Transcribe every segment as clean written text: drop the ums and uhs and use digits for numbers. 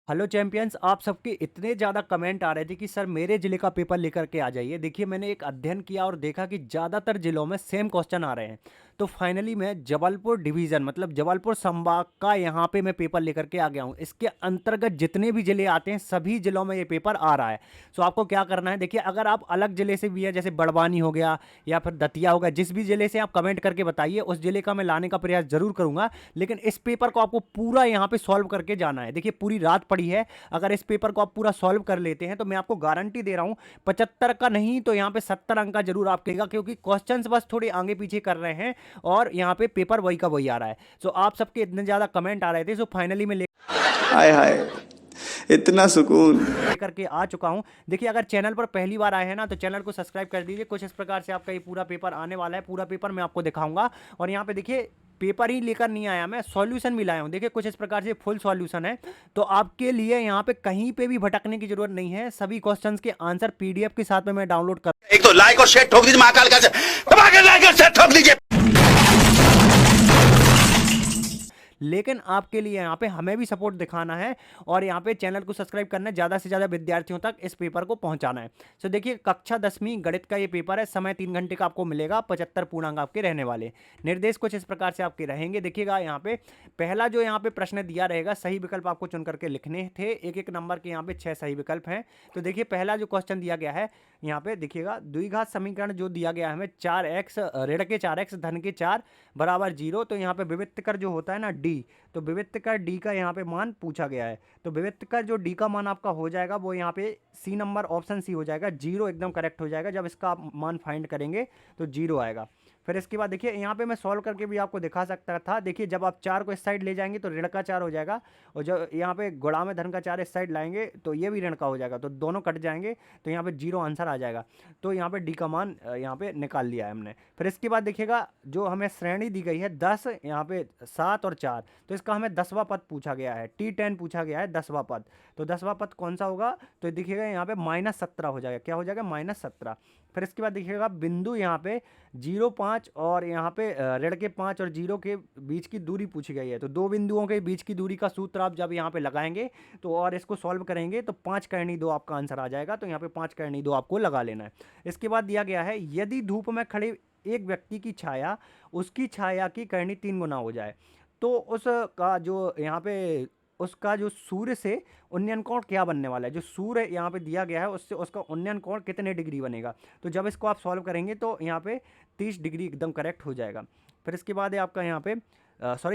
Hello champions, आप सबके इतने ज़्यादा कमेंट आ रहे थे कि सर मेरे ज़िले का पेपर लेकर के आ जाइए। देखिए, मैंने एक अध्ययन किया और देखा कि ज़्यादातर ज़िलों में सेम क्वेश्चन आ रहे हैं। तो फाइनली मैं जबलपुर डिवीज़न मतलब जबलपुर संभाग का यहाँ पे मैं पेपर लेकर के आ गया हूँ। इसके अंतर्गत जितने भी ज़िले आते हैं सभी ज़िलों में ये पेपर आ रहा है। सो आपको क्या करना है, देखिए अगर आप अलग ज़िले से भी हैं, जैसे बड़वानी हो गया या फिर दतिया हो गया, जिस भी ज़िले से आप कमेंट करके बताइए, उस ज़िले का मैं लाने का प्रयास ज़रूर करूँगा। लेकिन इस पेपर को आपको पूरा यहाँ पे सॉल्व करके जाना है। देखिए, पूरी रात पड़ी है। अगर इस पेपर को आप पूरा सॉल्व कर लेते हैं तो मैं आपको गारंटी दे रहा हूं 75 का नहीं तो यहां पे 70 अंक का जरूर आप कहेगा, क्योंकि क्वेश्चंस बस थोड़े आगे पीछे कर रहे हैं और यहां पे पेपर वही का वही आ रहा है। सो आप सबके इतने ज्यादा कमेंट आ रहे थे, सो फाइनली मैं हाय हाय, इतना सुकून। लेकर के आ चुका हूं। देखिए, अगर चैनल पर पहली बार आए हैं ना तो चैनल को सब्सक्राइब कर दीजिए। कुछ इस प्रकार से आपका ये पूरा पेपर आने वाला है। पूरा पेपर मैं आपको दिखाऊंगा और यहाँ पे देखिए, पेपर ही लेकर नहीं आया, मैं सॉल्यूशन भी लाया हूँ। देखिए, कुछ इस प्रकार से फुल सॉल्यूशन है। तो आपके लिए यहाँ पे कहीं पे भी भटकने की जरूरत नहीं है। सभी क्वेश्चंस के आंसर पीडीएफ के साथ में मैं डाउनलोड कर एक तो लाइक और शेयर ठोक दीजिए, महाकाल का दबा के लाइक और शेयर ठोक दीजिए। लेकिन आपके लिए यहाँ पे हमें भी सपोर्ट दिखाना है और यहाँ पे चैनल को सब्सक्राइब करना है, ज़्यादा से ज़्यादा विद्यार्थियों तक इस पेपर को पहुँचाना है। सो देखिए, कक्षा 10वीं गणित का ये पेपर है। समय 3 घंटे का आपको मिलेगा। 75 पूर्णांक आपके रहने वाले। निर्देश कुछ इस प्रकार से आपके रहेंगे। देखिएगा, यहाँ पे पहला जो यहाँ पे प्रश्न दिया रहेगा, सही विकल्प आपको चुन करके लिखने थे। एक एक नंबर के यहाँ पे 6 सही विकल्प हैं। तो देखिए, पहला जो क्वेश्चन दिया गया है, यहाँ पे देखिएगा, द्विघात समीकरण जो दिया गया है हमें, 4x ऋण के 4x धन के 4 बराबर 0। तो यहाँ पे विविक्त कर जो होता है ना डी, तो विविक्त कर डी का यहाँ पे मान पूछा गया है। तो विविक्त कर जो डी का मान आपका हो जाएगा वो यहाँ पे सी नंबर ऑप्शन सी हो जाएगा। 0 एकदम करेक्ट हो जाएगा। जब इसका आप मान फाइंड करेंगे तो 0 आएगा। फिर इसके बाद देखिए, यहाँ पे मैं सॉल्व करके भी आपको दिखा सकता था। देखिए, जब आप 4 को इस साइड ले जाएंगे तो ऋण का 4 हो जाएगा, और जब यहाँ पे गुणा में धन का 4 इस साइड लाएंगे तो ये भी ऋण का हो जाएगा। तो दोनों कट जाएंगे तो यहाँ पे 0 आंसर आ जाएगा। तो यहाँ पे डी का मान यहाँ पे निकाल लिया है हमने। फिर इसके बाद देखिएगा, जो हमें श्रेणी दी गई है 10, यहाँ पे 7 और 4, तो इसका हमें 10वां पद पूछा गया है। T10 पूछा गया है 10वां पद। तो 10वां पद कौन सा होगा, तो देखिएगा यहाँ पे -17 हो जाएगा। क्या हो जाएगा, -17। फिर इसके बाद देखिएगा, बिंदु यहाँ पे 0, 5 और यहाँ पे ऋण के 5 और 0 के बीच की दूरी पूछी गई है। तो दो बिंदुओं के बीच की दूरी का सूत्र आप जब यहाँ पे लगाएंगे तो और इसको सॉल्व करेंगे तो 5 करनी 2 आपका आंसर आ जाएगा। तो यहाँ पे 5 करनी 2 आपको लगा लेना है। इसके बाद दिया गया है, यदि धूप में खड़े एक व्यक्ति की छाया उसकी छाया की करनी 3 गुना हो जाए तो उसका जो यहाँ पे उसका जो सूर्य से उन्नयन कोण क्या बनने वाला है। जो सूर्य यहाँ पे दिया गया है उससे उसका उन्नयन कोण कितने डिग्री बनेगा। तो जब इसको आप सॉल्व करेंगे तो यहाँ पे 30 डिग्री एकदम करेक्ट हो जाएगा। फिर इसके बाद है आपका यहाँ पे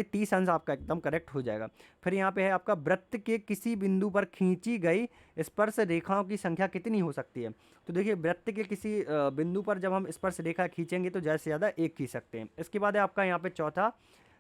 30 अंश आपका एकदम करेक्ट हो जाएगा। फिर यहाँ पे है आपका, वृत्त के किसी बिंदु पर खींची गई स्पर्श रेखाओं की संख्या कितनी हो सकती है। तो देखिए, वृत्त के किसी बिंदु पर जब हम स्पर्श रेखा खींचेंगे तो ज़्यादा से ज़्यादा एक खींच सकते हैं। इसके बाद है आपका यहाँ पे चौथा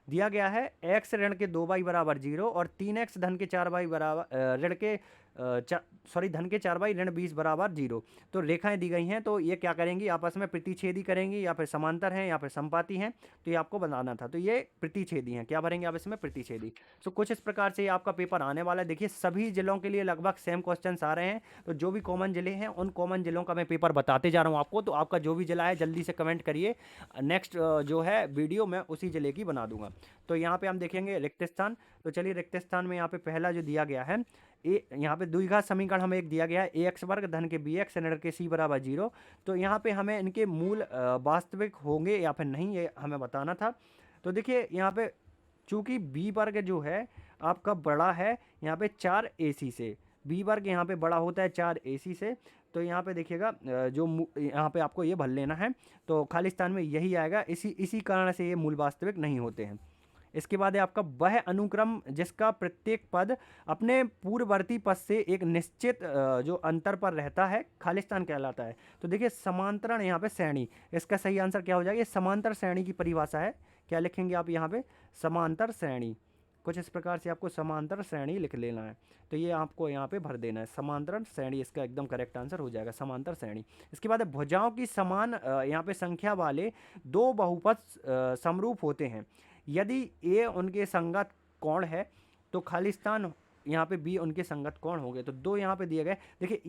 दिया गया है, x ऋण के 2y बराबर 0 और 3x धन के 4y बराबर ऋण के धन के 4y ऋण 20 बराबर 0। तो रेखाएं दी गई हैं, तो ये क्या करेंगी, आपस में प्रतिच्छेदी करेंगी या फिर समांतर हैं या फिर समपाती हैं। तो ये आपको बनाना था। तो ये प्रतिच्छेदी हैं। क्या भरेंगे आप इसमें, प्रतिच्छेदी। तो कुछ इस प्रकार से आपका पेपर आने वाला है। देखिए, सभी जिलों के लिए लगभग सेम क्वेश्चन आ रहे हैं। तो जो भी कॉमन जिले हैं उन कॉमन जिलों का मैं पेपर बताते जा रहा हूँ आपको। तो आपका जो भी जिला है जल्दी से कमेंट करिए, नेक्स्ट जो है वीडियो मैं उसी जिले की बना दूंगा। तो यहाँ पे हम देखेंगे रिक्त स्थान। तो चलिए, रिक्त स्थान में यहाँ पे पहला जो दिया गया है, यहाँ पे द्विघात समीकरण हमें एक दिया गया है, ax वर्ग धन के bx ऋण के c बराबर 0। तो यहाँ पे हमें इनके मूल वास्तविक होंगे या फिर नहीं, ये हमें बताना था। तो देखिए, यहाँ पे चूंकि b वर्ग जो है आपका बड़ा है यहाँ पे 4ac से, b वर्ग यहाँ पे बड़ा होता है 4ac से। तो यहाँ पे देखिएगा, यहाँ पे आपको ये भर लेना है। तो खाली स्थान में यही आएगा। इसी कारण से ये मूल वास्तविक नहीं होते हैं। इसके बाद है आपका, वह अनुक्रम जिसका प्रत्येक पद अपने पूर्ववर्ती पद से एक निश्चित जो अंतर पर रहता है खालिस्तान कहलाता है। तो देखिए, समांतरण यहाँ पे श्रेणी, इसका सही आंसर क्या हो जाएगा, ये समांतर श्रेणी की परिभाषा है। क्या लिखेंगे आप यहाँ पे, समांतर श्रेणी। कुछ इस प्रकार से आपको समांतर श्रेणी लिख लेना है। तो ये आपको यहाँ पे भर देना है, समांतर श्रेणी। इसका एकदम करेक्ट आंसर हो जाएगा, समांतर श्रेणी। इसके बाद भुजाओं की समान यहाँ पे संख्या वाले दो बहुपद समरूप होते हैं। यदि ए उनके संगत कोण है तो खालिस्तान यहाँ पे बी उनके संगत कोण हो गए। तो दो यहाँ पे दिए गए। देखिए,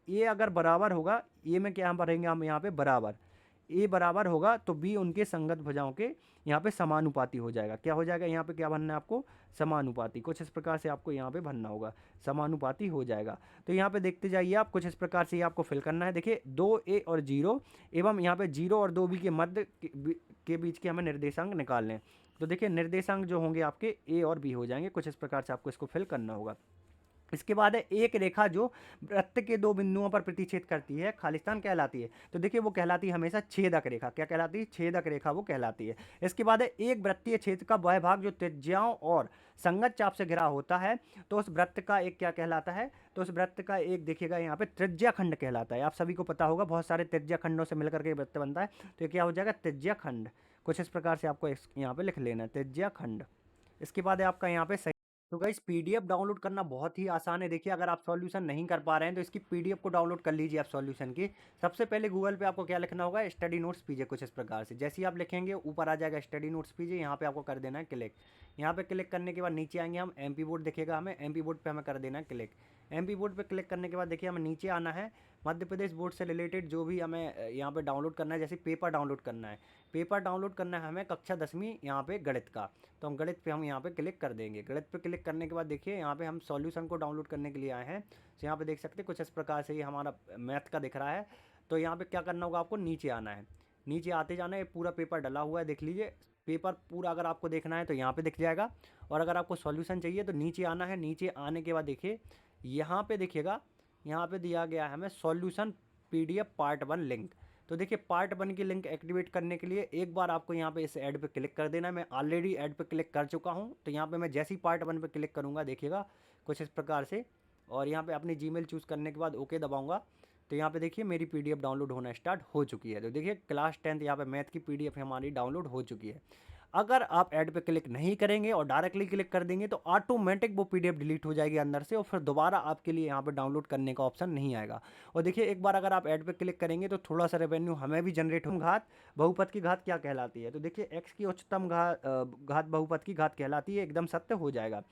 ये अगर बराबर होगा, ये में क्या भरेंगे हम यहाँ पे बराबर, ए बराबर होगा तो बी उनके संगत भुजाओं के यहाँ पे समानुपाती हो जाएगा। क्या हो जाएगा यहाँ पे, क्या बनना है आपको, समानुपाती। कुछ इस प्रकार से आपको यहाँ पे भरना होगा, समानुपाती हो जाएगा। तो यहाँ पे देखते जाइए आप, कुछ इस प्रकार से ये आपको फिल करना है। देखिए 2a और 0 एवं यहाँ पे 0 और 2b के मध्य के बीच के हमें निर्देशांक निकालने हैं। तो देखिए निर्देशांक जो होंगे आपके ए और बी हो जाएंगे। कुछ इस प्रकार से आपको इसको फिल करना होगा। इसके बाद है एक रेखा जो वृत्त के दो बिंदुओं पर प्रतिच्छेद करती है खालिस्तान कहलाती है। तो देखिए वो कहलाती है हमेशा छेदक रेखा। क्या कहलाती है, छेदक रेखा वो कहलाती है। इसके बाद है एक वृत्तीय क्षेत्र का वह भाग जो त्रिज्याओं और संगत चाप से घिरा होता है तो उस वृत्त का एक क्या कहलाता है, तो उस वृत्त का एक देखिएगा यहाँ पे त्रिज्या खंड कहलाता है। आप सभी को पता होगा बहुत सारे त्रिज्या खंडों से मिलकर के वृत्त बनता है। तो ये क्या हो जाएगा, त्रिज्या खंड। कुछ इस प्रकार से आपको यहाँ पे लिख लेना है, त्रिज्या खंड। इसके बाद है आपका यहाँ पे तो गाइस पीडीएफ डाउनलोड करना बहुत ही आसान है। देखिए अगर आप सॉल्यूशन नहीं कर पा रहे हैं तो इसकी पीडीएफ को डाउनलोड कर लीजिए आप सॉल्यूशन की। सबसे पहले गूगल पे आपको क्या लिखना होगा, स्टडी नोट्स पीजे। कुछ इस प्रकार से जैसे ही आप लिखेंगे ऊपर आ जाएगा स्टडी नोट्स पीजे। यहाँ पे आपको कर देना है क्लिक। यहाँ पे क्लिक करने के बाद नीचे आएंगे हम, एमपी बोर्ड दिखेगा हमें, एमपी बोर्ड पे हमें कर देना है क्लिक। एमपी बोर्ड पे क्लिक करने के बाद देखिए हमें नीचे आना है, मध्य प्रदेश बोर्ड से रिलेटेड जो भी हमें यहाँ पे डाउनलोड करना है, जैसे पेपर डाउनलोड करना है, पेपर डाउनलोड करना है हमें कक्षा 10वीं यहाँ पे गणित का। तो हम गणित पे हम यहाँ पे क्लिक कर देंगे। गणित पे क्लिक करने के बाद देखिए यहाँ पे हम सॉल्यूशन को डाउनलोड करने के लिए आए हैं। तो यहाँ पे देख सकते हैं कुछ इस प्रकार से ये हमारा मैथ का दिख रहा है। तो यहाँ पे क्या करना होगा, आपको नीचे आना है, नीचे आते जाना है। पूरा पेपर डला हुआ है, देख लीजिए पेपर पूरा। अगर आपको देखना है तो यहाँ पे दिख जाएगा, और अगर आपको सॉल्यूशन चाहिए तो नीचे आना है। नीचे आने के बाद देखिए यहाँ पे देखिएगा, यहाँ पे दिया गया है हमें सॉल्यूशन पीडीएफ पार्ट 1 लिंक। तो देखिए पार्ट 1 की लिंक एक्टिवेट करने के लिए एक बार आपको यहाँ पे इस ऐड पे क्लिक कर देना है। मैं ऑलरेडी ऐड पे क्लिक कर चुका हूँ। तो यहाँ पे मैं जैसे ही पार्ट 1 पे क्लिक करूँगा देखिएगा कुछ इस प्रकार से, और यहाँ पे अपनी जीमेल चूज़ करने के बाद ओके दबाऊंगा। तो यहाँ पे देखिए मेरी पीडीएफ डाउनलोड होना स्टार्ट हो चुकी है। तो देखिए क्लास 10th यहाँ पे मैथ की पीडीएफ हमारी डाउनलोड हो चुकी है। अगर आप ऐड पे क्लिक नहीं करेंगे और डायरेक्टली क्लिक कर देंगे तो ऑटोमेटिक वो पीडीएफ डिलीट हो जाएगी अंदर से, और फिर दोबारा आपके लिए यहाँ पे डाउनलोड करने का ऑप्शन नहीं आएगा। और देखिए एक बार अगर आप ऐड पे क्लिक करेंगे तो थोड़ा सा रेवेन्यू हमें भी जनरेट होगा। घात बहुपद की घात क्या कहलाती है, तो देखिए एक्स की उच्चतम घात बहुपद की घात कहलाती है, एकदम सत्य हो जाएगा।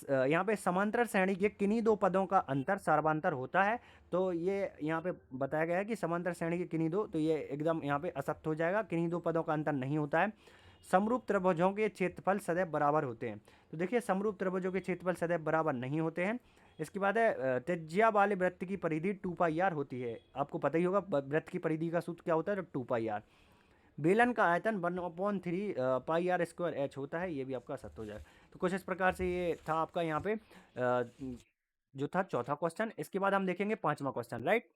यहाँ पे समांतर श्रेणी के किन्हीं दो पदों का अंतर सर्वांतर होता है। तो ये यहाँ पे बताया गया है कि समांतर श्रेणी के किन्हीं दो, तो ये एकदम यहाँ पे असत्य हो जाएगा, किन्हीं दो पदों का अंतर नहीं होता है। समरूप त्रिभुजों के क्षेत्रफल सदैव बराबर होते हैं। तो देखिए समरूप त्रिभुजों के क्षेत्रफल सदैव बराबर नहीं होते हैं। इसके बाद है त्रिज्या वाले वृत्त की परिधि 2πr होती है। आपको पता ही होगा वृत्त की परिधि का सूत्र क्या होता है, 2πr। बेलन का आयतन 1/3 πr² h होता है। ये भी आपका सत्य हो जाएगा। तो कुछ इस प्रकार से ये था आपका यहाँ पे जो था चौथा क्वेश्चन। इसके बाद हम देखेंगे पांचवा क्वेश्चन, राइट।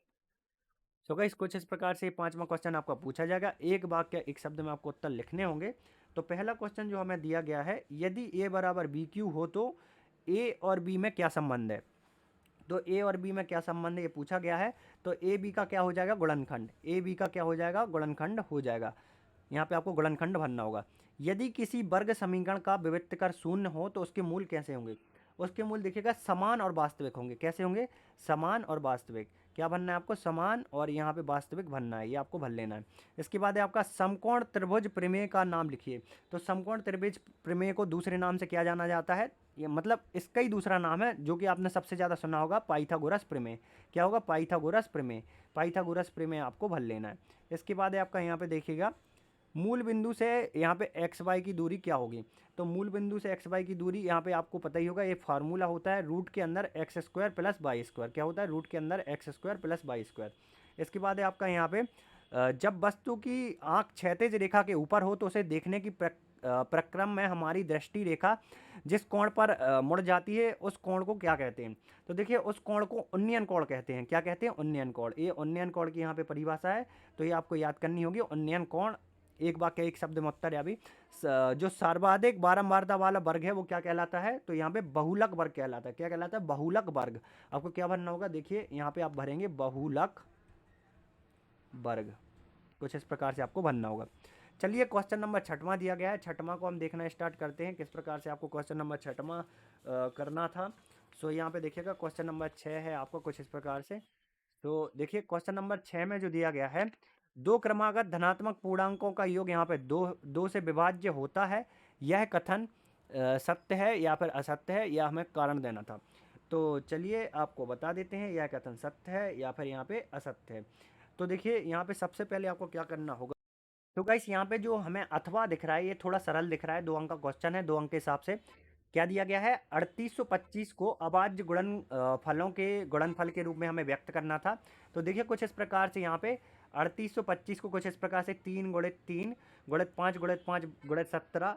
सो गाइस कुछ इस प्रकार से पांचवा क्वेश्चन आपका पूछा जाएगा। एक वाक्य एक शब्द में आपको उत्तर लिखने होंगे। तो पहला क्वेश्चन जो हमें दिया गया है, यदि a बराबर BQ हो तो a और b में क्या संबंध है। तो a और b में क्या संबंध है ये पूछा गया है। तो a b का क्या हो जाएगा, गुणनखंड। a b का क्या हो जाएगा, गुणनखंड हो जाएगा। यहाँ पे आपको गुणनखंड भरना होगा। यदि किसी वर्ग समीकरण का विविक्तकर शून्य हो तो उसके मूल कैसे होंगे। उसके मूल देखिएगा समान और वास्तविक होंगे। कैसे होंगे, समान और वास्तविक। क्या भरना है आपको, समान और यहाँ पे वास्तविक भरना है, ये आपको भर लेना है। इसके बाद है आपका समकोण त्रिभुज प्रमेय का नाम लिखिए। तो समकोण त्रिभुज प्रमेय को दूसरे नाम से क्या जाना जाता है, ये मतलब इसका ही दूसरा नाम है जो कि आपने सबसे ज़्यादा सुना होगा, पाइथागोरस प्रमेय। क्या होगा, पाइथागोरस प्रमेय। पाइथागोरस प्रमेय आपको भर लेना है। इसके बाद है आपका यहाँ पे देखिएगा मूल बिंदु से यहाँ पे एक्स वाई की दूरी क्या होगी। तो मूल बिंदु से एक्स वाई की दूरी यहाँ पे आपको पता ही होगा, ये फार्मूला होता है रूट के अंदर x² + y²। क्या होता है, रूट के अंदर x² + y²। इसके बाद है आपका यहाँ पे जब वस्तु की आंख क्षैतिज रेखा के ऊपर हो तो उसे देखने की प्रक्रम में हमारी दृष्टि रेखा जिस कोण पर मुड़ जाती है उस कोण को क्या कहते हैं। तो देखिए उस कोण को उन्नयन कोण कहते हैं। क्या कहते हैं, उन्नयन कोण। ये उन्नयन कोण की यहाँ पे परिभाषा है, तो ये आपको याद करनी होगी। उन्नयन कोण, एक वाक्य एक शब्द में उत्तर है। अभी जो सर्वाधिक बारंबारता वाला वर्ग है वो क्या कहलाता है, तो यहाँ पे बहुलक वर्ग कहलाता है। क्या कहलाता है, बहुलक वर्ग। आपको क्या भरना होगा, देखिए यहाँ पे आप भरेंगे बहुलक वर्ग। कुछ इस प्रकार से आपको भरना होगा। चलिए क्वेश्चन नंबर 6वां दिया गया है। 6वां को हम देखना स्टार्ट करते हैं, किस प्रकार से आपको क्वेश्चन नंबर 6वां करना था। सो यहाँ पे देखिएगा क्वेश्चन नंबर 6 है आपको कुछ इस प्रकार से। तो देखिए क्वेश्चन नंबर 6 में जो दिया गया है, दो क्रमागत धनात्मक पूर्णांकों का योग यहाँ पे दो से विभाज्य होता है, यह कथन सत्य है या फिर असत्य है, या हमें कारण देना था। तो चलिए आपको बता देते हैं यह कथन सत्य है या फिर यहाँ पे असत्य है। तो देखिए यहाँ पे सबसे पहले आपको क्या करना होगा, तो गाइस यहाँ पे जो हमें अथवा दिख रहा है ये थोड़ा सरल दिख रहा है, 2 अंक का क्वेश्चन है। 2 अंक के हिसाब से क्या दिया गया है, 3825 को अभाज्य फलों के गुणनफल के रूप में हमें व्यक्त करना था। तो देखिए कुछ इस प्रकार से यहाँ पे 3825 को कुछ इस प्रकार से 3 गुणित 3 गुणित 5 गुणित 5 गुणित 17,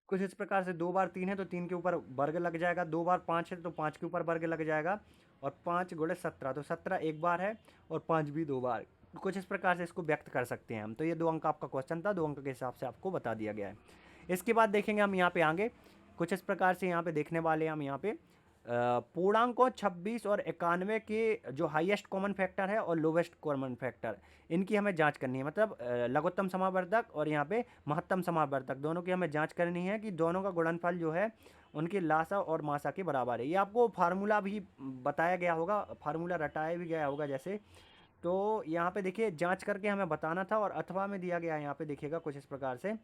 कुछ इस प्रकार से 2 बार 3 है तो 3 के ऊपर वर्ग लग जाएगा, 2 बार 5 है तो 5 के ऊपर वर्ग लग जाएगा, और 5 गुणित 17 तो 17 एक बार है और 5 भी 2 बार। कुछ इस प्रकार से इसको व्यक्त कर सकते हैं हम। तो ये 2 अंक आपका क्वेश्चन था, 2 अंक के हिसाब से आपको बता दिया गया है। इसके बाद देखेंगे हम यहाँ पे आगे कुछ इस प्रकार से यहाँ पे देखने वाले हैं हम यहाँ पे पूर्णांकों 26 और 91 के जो हाईएस्ट कॉमन फैक्टर है और लोवेस्ट कॉमन फैक्टर, इनकी हमें जांच करनी है। मतलब लघुत्तम समावर्तक और यहाँ पे महत्तम समावर्तक दोनों की हमें जांच करनी है कि दोनों का गुणनफल जो है उनकी लासा और मासा के बराबर है। ये आपको फार्मूला भी बताया गया होगा, फार्मूला रटाया भी गया होगा जैसे। तो यहाँ पे देखिए जांच करके हमें बताना था, और अथवा में दिया गया है यहाँ पे देखिएगा कुछ इस प्रकार से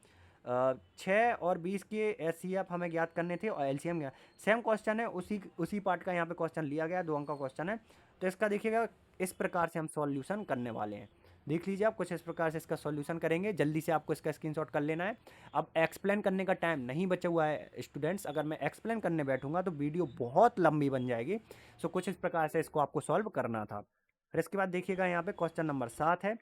6 और 20 के एचसीएफ हमें ज्ञात करने थे और एलसीएम ज्ञात। सेम क्वेश्चन है, उसी पार्ट का यहाँ पे क्वेश्चन लिया गया है, 2 अंक का क्वेश्चन है। तो इसका देखिएगा इस प्रकार से हम सॉल्यूशन करने वाले हैं। देख लीजिए आप, कुछ इस प्रकार से इसका सॉल्यूशन करेंगे। जल्दी से आपको इसका स्क्रीनशॉट कर लेना है। अब एक्सप्लेन करने का टाइम नहीं बचा हुआ है स्टूडेंट्स, अगर मैं एक्सप्लेन करने बैठूंगा तो वीडियो बहुत लंबी बन जाएगी। सो कुछ इस प्रकार से इसको आपको सॉल्व करना था। फिर इसके बाद देखिएगा यहाँ पे क्वेश्चन नंबर 7 है,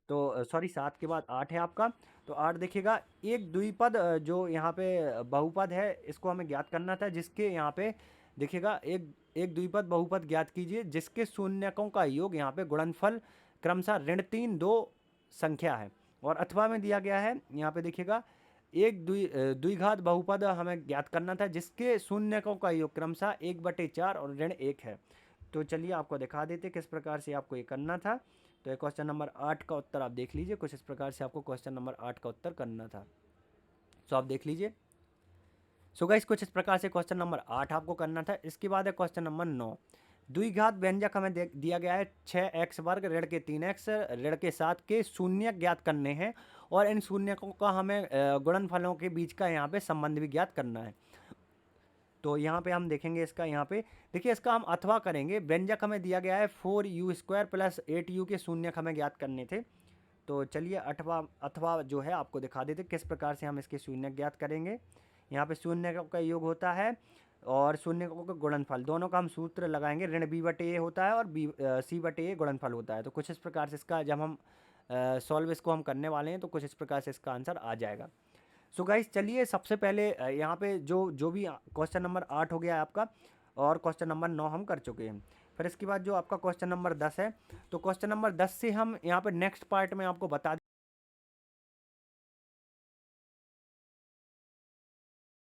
तो सॉरी 7 के बाद 8 है आपका। तो 8 देखिएगा, एक द्विपद जो यहाँ पे बहुपद है इसको हमें ज्ञात करना था, जिसके यहाँ पे देखिएगा एक द्विपद बहुपद ज्ञात कीजिए जिसके शून्यकों का योग यहाँ पे गुणनफल क्रमशः ऋण 3 2 संख्या है। और अथवा में दिया गया है यहाँ पे देखिएगा एक द्विघात बहुपद हमें ज्ञात करना था जिसके शून्यकों का योग क्रमशः 1/4 और ऋण 1 है। तो चलिए आपको दिखा देते किस प्रकार से आपको ये करना था। तो ये क्वेश्चन नंबर 8 का उत्तर आप देख लीजिए, कुछ इस प्रकार से आपको क्वेश्चन नंबर 8 का उत्तर करना था। सो आप देख लीजिए। सो गाइस कुछ इस प्रकार से क्वेश्चन नंबर 8 आपको करना था। इसके बाद है क्वेश्चन नंबर 9। द्विघात व्यंजक हमें दिया गया है 6x वर्ग ऋण के 3x ऋण के 7 के शून्य ज्ञात करने हैं, और इन शून्यकों का हमें गुणनफलों के बीच का यहाँ पे संबंध भी ज्ञात करना है। तो यहाँ पे हम देखेंगे इसका, यहाँ पे देखिए इसका हम अथवा करेंगे। व्यंजक हमें दिया गया है 4u² प्लस 8u के शून्यक हमें ज्ञात करने थे। तो चलिए अथवा जो है आपको दिखा देते किस प्रकार से हम इसके शून्यक ज्ञात करेंगे। यहाँ पे शून्यकों का योग होता है और शून्यकों का गुणनफल, दोनों का हम सूत्र लगाएंगे। ऋण b/a होता है और c/a गुणनफल होता है। तो कुछ इस प्रकार से इसका जब हम सॉल्व इसको हम करने वाले हैं तो कुछ इस प्रकार से इसका आंसर आ जाएगा। सो गाइस चलिए सबसे पहले यहाँ पे जो भी क्वेश्चन नंबर 8 हो गया है आपका, और क्वेश्चन नंबर 9 हम कर चुके हैं। फिर इसके बाद जो आपका क्वेश्चन नंबर 10 है, तो क्वेश्चन नंबर 10 से हम यहाँ पे नेक्स्ट पार्ट में आपको बता